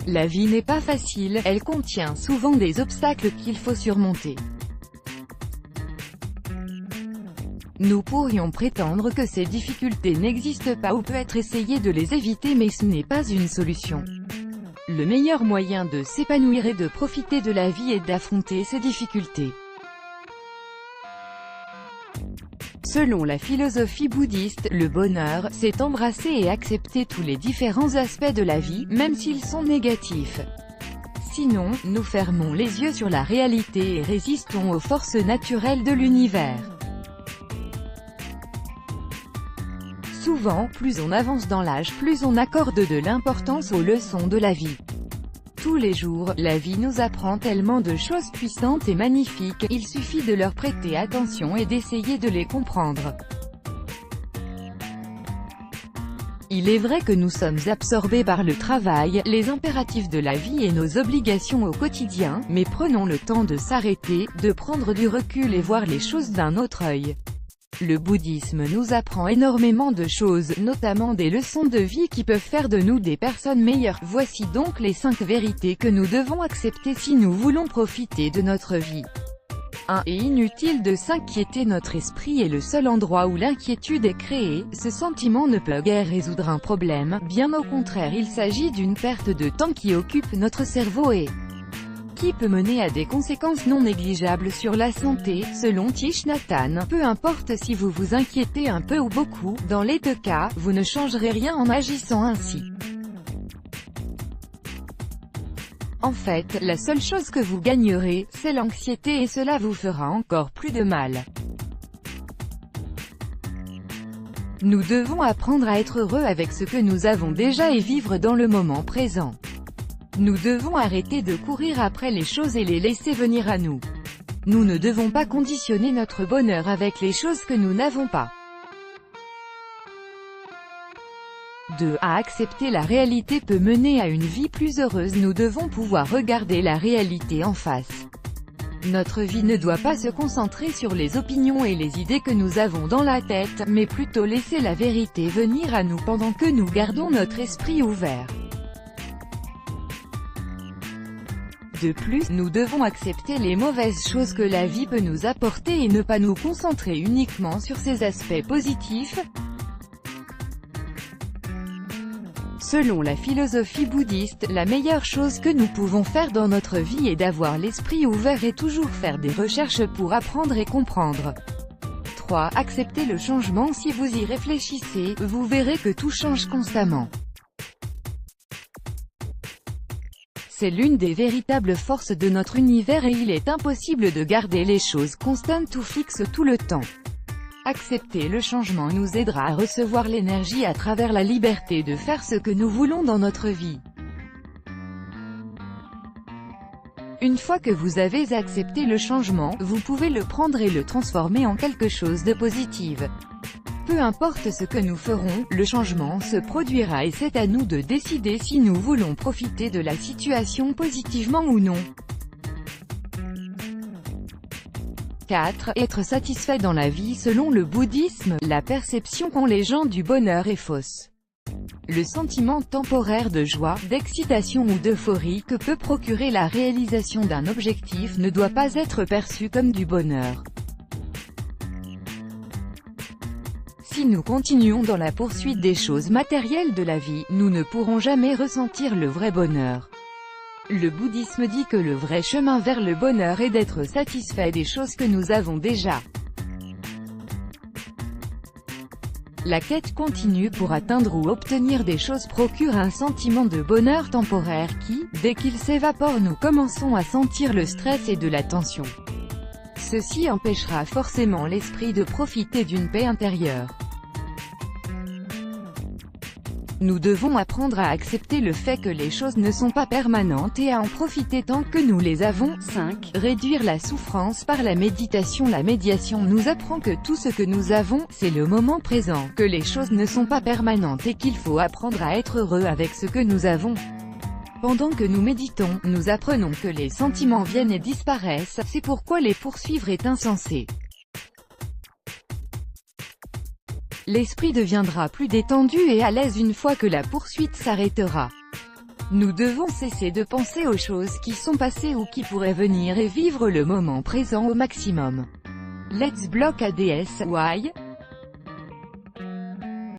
La vie n'est pas facile, elle contient souvent des obstacles qu'il faut surmonter. Nous pourrions prétendre que ces difficultés n'existent pas ou peut-être essayer de les éviter, mais ce n'est pas une solution. Le meilleur moyen de s'épanouir et de profiter de la vie est d'affronter ces difficultés. Selon la philosophie bouddhiste, le bonheur, c'est embrasser et accepter tous les différents aspects de la vie, même s'ils sont négatifs. Sinon, nous fermons les yeux sur la réalité et résistons aux forces naturelles de l'univers. Souvent, plus on avance dans l'âge, plus on accorde de l'importance aux leçons de la vie. Tous les jours, la vie nous apprend tellement de choses puissantes et magnifiques, il suffit de leur prêter attention et d'essayer de les comprendre. Il est vrai que nous sommes absorbés par le travail, les impératifs de la vie et nos obligations au quotidien, mais prenons le temps de s'arrêter, de prendre du recul et voir les choses d'un autre œil. Le bouddhisme nous apprend énormément de choses, notamment des leçons de vie qui peuvent faire de nous des personnes meilleures. Voici donc les 5 vérités que nous devons accepter si nous voulons profiter de notre vie. 1. Et inutile de s'inquiéter, notre esprit est le seul endroit où l'inquiétude est créée. Ce sentiment ne peut guère résoudre un problème, bien au contraire, il s'agit d'une perte de temps qui occupe notre cerveau et qui peut mener à des conséquences non négligeables sur la santé, selon Thich Nhat Hanh. Peu importe si vous vous inquiétez un peu ou beaucoup, dans les 2 cas, vous ne changerez rien en agissant ainsi. En fait, la seule chose que vous gagnerez, c'est l'anxiété et cela vous fera encore plus de mal. Nous devons apprendre à être heureux avec ce que nous avons déjà et vivre dans le moment présent. Nous devons arrêter de courir après les choses et les laisser venir à nous. Nous ne devons pas conditionner notre bonheur avec les choses que nous n'avons pas. 2. À accepter la réalité peut mener à une vie plus heureuse. Nous devons pouvoir regarder la réalité en face. Notre vie ne doit pas se concentrer sur les opinions et les idées que nous avons dans la tête, mais plutôt laisser la vérité venir à nous pendant que nous gardons notre esprit ouvert. De plus, nous devons accepter les mauvaises choses que la vie peut nous apporter et ne pas nous concentrer uniquement sur ses aspects positifs. Selon la philosophie bouddhiste, la meilleure chose que nous pouvons faire dans notre vie est d'avoir l'esprit ouvert et toujours faire des recherches pour apprendre et comprendre. 3. Accepter le changement. Si vous y réfléchissez, vous verrez que tout change constamment. C'est l'une des véritables forces de notre univers et il est impossible de garder les choses constantes ou fixes tout le temps. Accepter le changement nous aidera à recevoir l'énergie à travers la liberté de faire ce que nous voulons dans notre vie. Une fois que vous avez accepté le changement, vous pouvez le prendre et le transformer en quelque chose de positif. Peu importe ce que nous ferons, le changement se produira et c'est à nous de décider si nous voulons profiter de la situation positivement ou non. 4. Être satisfait dans la vie. Selon le bouddhisme, la perception qu'ont les gens du bonheur est fausse. Le sentiment temporaire de joie, d'excitation ou d'euphorie que peut procurer la réalisation d'un objectif ne doit pas être perçu comme du bonheur. Si nous continuons dans la poursuite des choses matérielles de la vie, nous ne pourrons jamais ressentir le vrai bonheur. Le bouddhisme dit que le vrai chemin vers le bonheur est d'être satisfait des choses que nous avons déjà. La quête continue pour atteindre ou obtenir des choses procure un sentiment de bonheur temporaire qui, dès qu'il s'évapore, nous commençons à sentir le stress et de la tension. Ceci empêchera forcément l'esprit de profiter d'une paix intérieure. Nous devons apprendre à accepter le fait que les choses ne sont pas permanentes et à en profiter tant que nous les avons. 5. Réduire la souffrance par la méditation. La méditation nous apprend que tout ce que nous avons, c'est le moment présent, que les choses ne sont pas permanentes et qu'il faut apprendre à être heureux avec ce que nous avons. Pendant que nous méditons, nous apprenons que les sentiments viennent et disparaissent, c'est pourquoi les poursuivre est insensé. L'esprit deviendra plus détendu et à l'aise une fois que la poursuite s'arrêtera. Nous devons cesser de penser aux choses qui sont passées ou qui pourraient venir et vivre le moment présent au maximum. Let's block ADS, why?